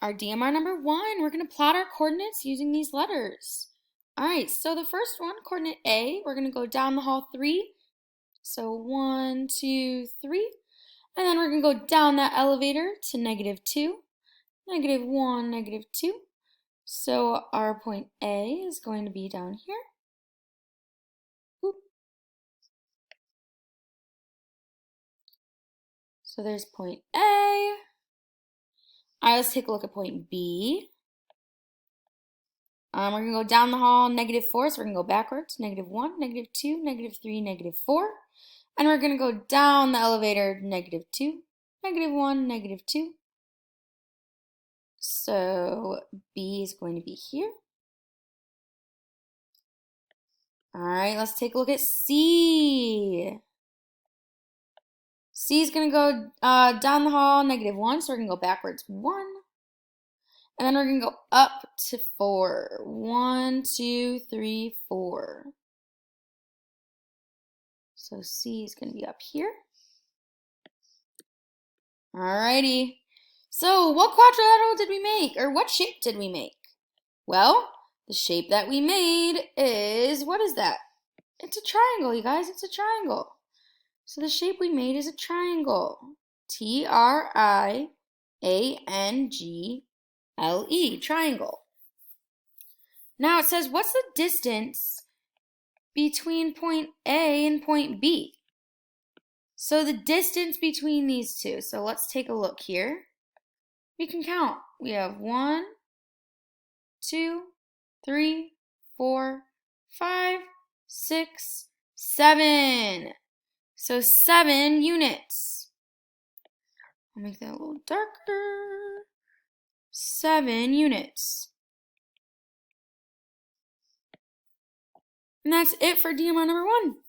Our DMR number 1, we're going to plot our coordinates using these letters. All right, so the first one, coordinate A, we're going to go down the hall 3. So 1, 2, 3. And then we're going to go down that elevator to -2, -1, -2. So our point A is going to be down here. Oop. So there's point A. All right, let's take a look at point B. We're going to go down the hall -4, so we're going to go backwards. -1, -2, -3, -4. And we're going to go down the elevator -2, -1, -2. So B is going to be here. All right, let's take a look at C. C is going to go down the hall -1, so we're going to go backwards 1. And then we're going to go up to 4. 1, 2, 3, 4. So C is going to be up here. Alrighty. So what quadrilateral did we make? Or what shape did we make? Well, the shape that we made is, what is that? It's a triangle, you guys. It's a triangle. So the shape we made is a triangle. Triangle. Triangle. Now it says, what's the distance between point A and point B? So the distance between these two. So let's take a look here. We can count. We have 1, 2, 3, 4, 5, 6, 7. So 7 units. I'll make that a little darker. 7 units. And that's it for DMR number 1.